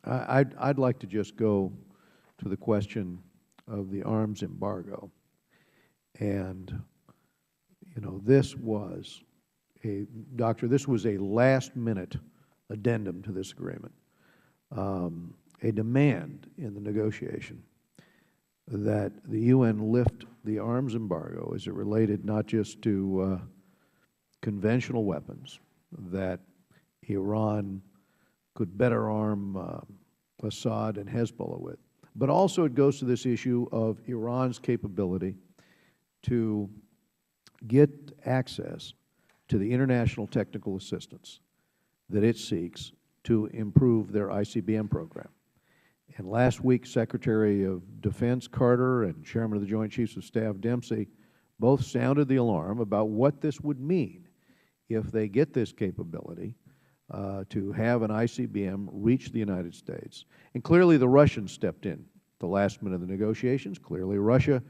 I'd like to just go to the question of the arms embargo. And, you know, this was this was a last-minute addendum to this agreement, a demand in the negotiation that the UN lift the arms embargo as it related not just to conventional weapons that Iran could better arm Assad and Hezbollah with, but also it goes to this issue of Iran's capability to get access to the international technical assistance that it seeks to improve their ICBM program. And last week, Secretary of Defense Carter and Chairman of the Joint Chiefs of Staff Dempsey both sounded the alarm about what this would mean if they get this capability to have an ICBM reach the United States. And clearly the Russians stepped in at the last minute of the negotiations. Clearly Russia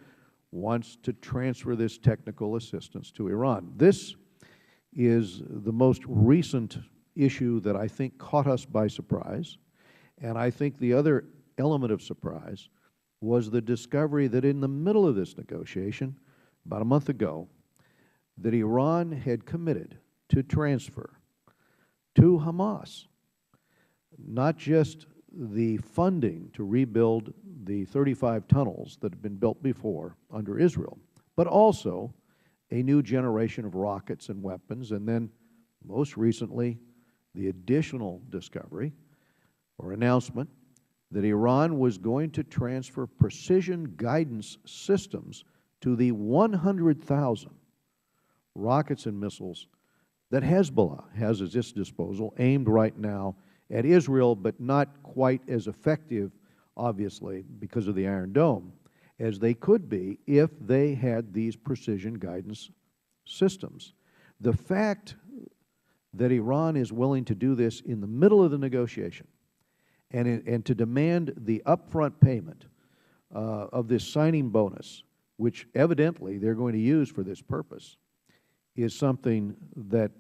wants to transfer this technical assistance to Iran. This is the most recent issue that I think caught us by surprise. And I think the other element of surprise was the discovery that in the middle of this negotiation, about a month ago, that Iran had committed to transfer to Hamas not just the funding to rebuild the 35 tunnels that had been built before under Israel, but also a new generation of rockets and weapons, and then most recently the additional discovery or announcement that Iran was going to transfer precision guidance systems to the 100,000 rockets and missiles that Hezbollah has at its disposal, aimed right now at Israel, but not quite as effective, obviously, because of the Iron Dome, as they could be if they had these precision guidance systems. The fact that Iran is willing to do this in the middle of the negotiation and to demand the upfront payment of this signing bonus, which evidently they're going to use for this purpose, is something that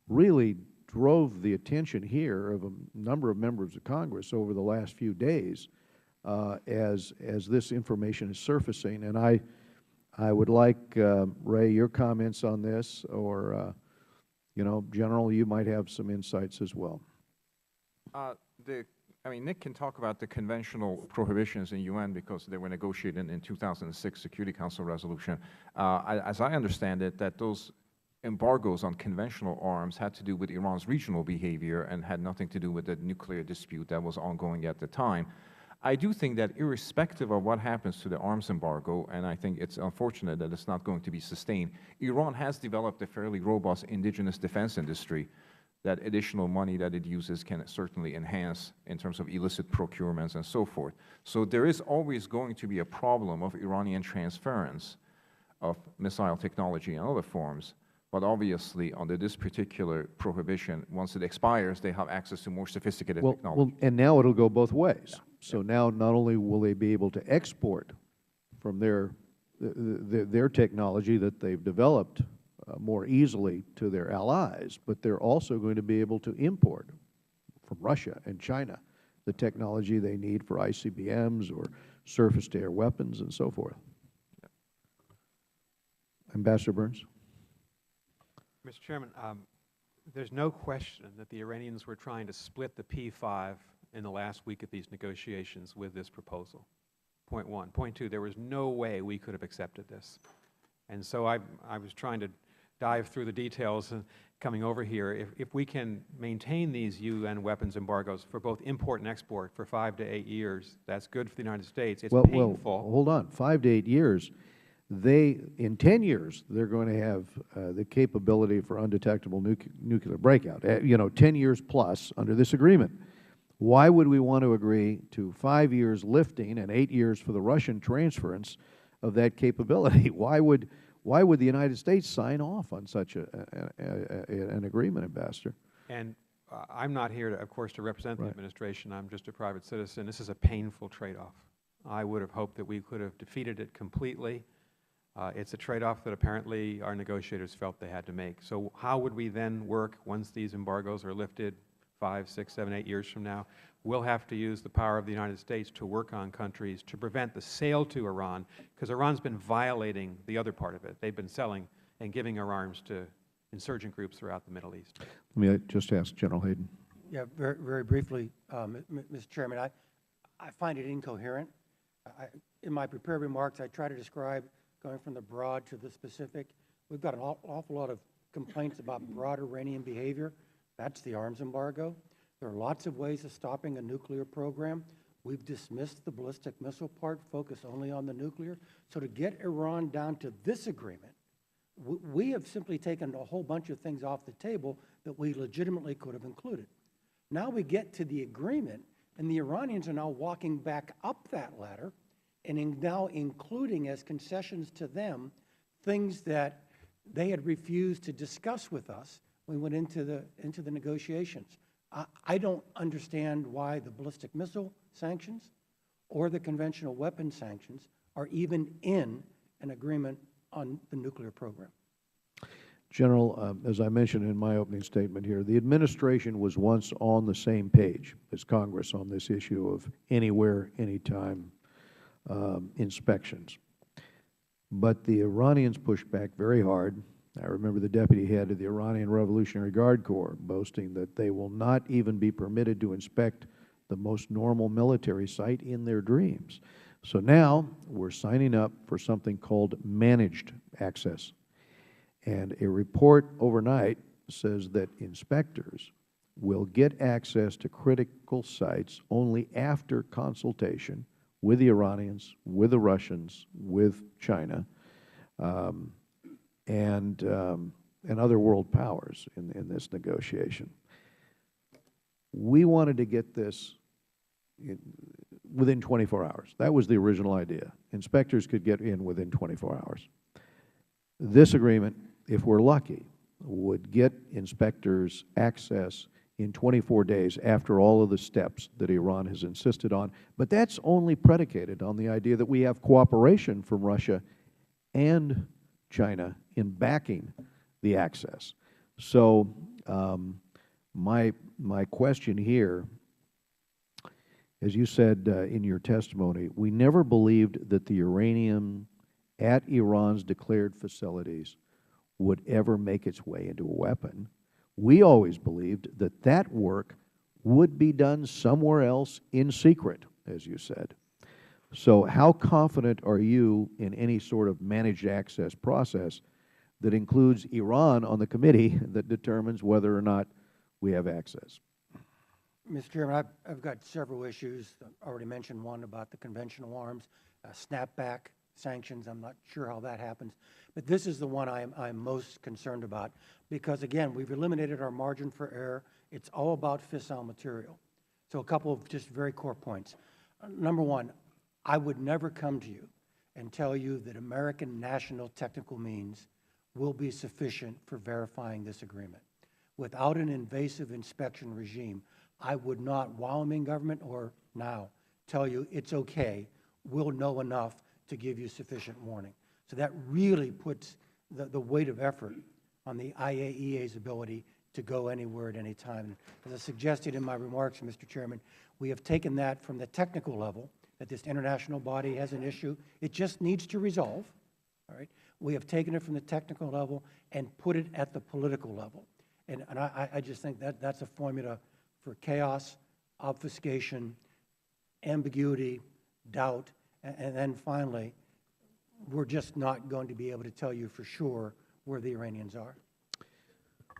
really drove the attention here of a number of members of Congress over the last few days as this information is surfacing. And I would like, Ray, your comments on this, or, you know, General, you might have some insights as well. I mean, Nick can talk about the conventional prohibitions in UN because they were negotiated in 2006 Security Council resolution. As I understand it, that those embargoes on conventional arms had to do with Iran's regional behavior and had nothing to do with the nuclear dispute that was ongoing at the time. I do think that irrespective of what happens to the arms embargo, and I think it's unfortunate that it's not going to be sustained, Iran has developed a fairly robust indigenous defense industry that additional money that it uses can certainly enhance in terms of illicit procurements and so forth. So there is always going to be a problem of Iranian transference of missile technology and other forms. But obviously, under this particular prohibition, once it expires, they have access to more sophisticated technology. Well, and now it'll go both ways. Yeah. So now not only will they be able to export from their technology that they've developed more easily to their allies, but they're also going to be able to import from Russia and China the technology they need for ICBMs or surface-to-air weapons and so forth. Yeah. Ambassador Burns? Mr. Chairman, there's no question that the Iranians were trying to split the P5 in the last week of these negotiations with this proposal. Point one. Point two, there was no way we could have accepted this. And so I was trying to dive through the details coming over here. If we can maintain these UN weapons embargoes for both import and export for 5 to 8 years, that's good for the United States. It's painful. Well, hold on. 5 to 8 years. In 10 years, they're going to have the capability for undetectable nuclear breakout, 10 years plus under this agreement. Why would we want to agree to 5 years lifting and 8 years for the Russian transference of that capability? Why would the United States sign off on such an agreement, Ambassador? And I'm not here, of course, to represent the administration. I'm just a private citizen. This is a painful trade-off. I would have hoped that we could have defeated it completely. It's a trade-off that apparently our negotiators felt they had to make. So how would we then work once these embargoes are lifted 5, 6, 7, 8 years from now, we'll have to use the power of the United States to work on countries to prevent the sale to Iran, because Iran's been violating the other part of it. They've been selling and giving our arms to insurgent groups throughout the Middle East. Let me just ask General Hayden. Yeah, very briefly, Mr. Chairman, I find it incoherent. In my prepared remarks, I try to describe going from the broad to the specific. We've got an awful lot of complaints about broad Iranian behavior. That's the arms embargo. There are lots of ways of stopping a nuclear program. We've dismissed the ballistic missile part, focus only on the nuclear. So to get Iran down to this agreement, we have simply taken a whole bunch of things off the table that we legitimately could have included. Now we get to the agreement, and the Iranians are now walking back up that ladder and now including as concessions to them things that they had refused to discuss with us when we went into the negotiations. I don't understand why the ballistic missile sanctions or the conventional weapon sanctions are even in an agreement on the nuclear program. General, as I mentioned in my opening statement here, the administration was once on the same page as Congress on this issue of anywhere, anytime inspections. But the Iranians pushed back very hard. I remember the deputy head of the Iranian Revolutionary Guard Corps boasting that they will not even be permitted to inspect the most normal military site in their dreams. So now we're signing up for something called managed access. And a report overnight says that inspectors will get access to critical sites only after consultation with the Iranians, with the Russians, with China, and other world powers in this negotiation. We wanted to get this within 24 hours. That was the original idea. Inspectors could get in within 24 hours. This agreement, if we're lucky, would get inspectors access in 24 days after all of the steps that Iran has insisted on. But that's only predicated on the idea that we have cooperation from Russia and China in backing the access. So my question here, as you said in your testimony, we never believed that the uranium at Iran's declared facilities would ever make its way into a weapon. We always believed that that work would be done somewhere else in secret, as you said. So how confident are you in any sort of managed access process that includes Iran on the committee that determines whether or not we have access? Mr. Chairman, I've got several issues. I already mentioned one about the conventional arms, snapback sanctions. I'm not sure how that happens. But this is the one I'm most concerned about because, again, we've eliminated our margin for error. It's all about fissile material. So a couple of just very core points. Number one, I would never come to you and tell you that American national technical means will be sufficient for verifying this agreement. Without an invasive inspection regime, I would not, while I'm in government or now, tell you it's okay, we'll know enough to give you sufficient warning. So that really puts the weight of effort on the IAEA's ability to go anywhere at any time. As I suggested in my remarks, Mr. Chairman, we have taken that from the technical level, that this international body has an issue. It just needs to resolve. All right? We have taken it from the technical level and put it at the political level. And I just think that that's a formula for chaos, obfuscation, ambiguity, doubt, and then finally, we're just not going to be able to tell you for sure where the Iranians are.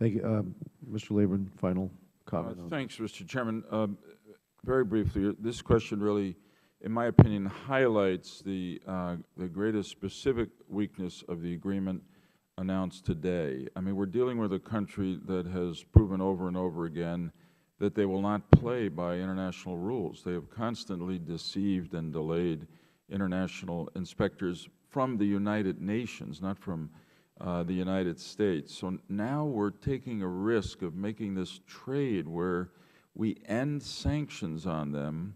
Thank you. Mr. Lieberman, final comment on Thanks, Mr. Chairman. Very briefly, this question really, in my opinion, highlights the greatest specific weakness of the agreement announced today. I mean, we're dealing with a country that has proven over and over again that they will not play by international rules. They have constantly deceived and delayed international inspectors from the United Nations, not from the United States. So now we're taking a risk of making this trade where we end sanctions on them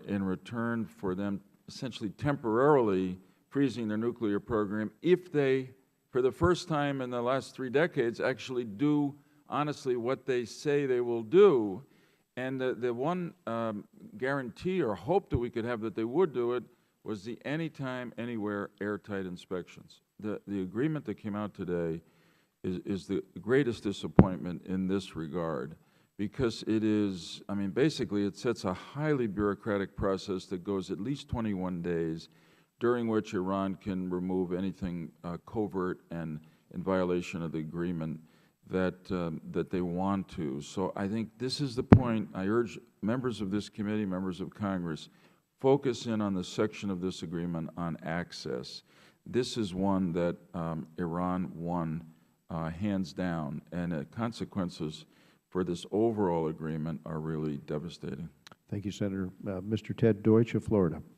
in return for them essentially temporarily freezing their nuclear program if they, for the first time in the last 3 decades, actually do honestly what they say they will do. And the one guarantee or hope that we could have that they would do it was the anytime, anywhere, airtight inspections. The agreement that came out today is the greatest disappointment in this regard, because it is, I mean, basically it sets a highly bureaucratic process that goes at least 21 days, during which Iran can remove anything covert and in violation of the agreement that they want to. So I think this is the point. I urge members of this committee, members of Congress, focus in on the section of this agreement on access. This is one that Iran won hands down, and the consequences for this overall agreement are really devastating. Thank you, Senator. Mr. Ted Deutsch of Florida.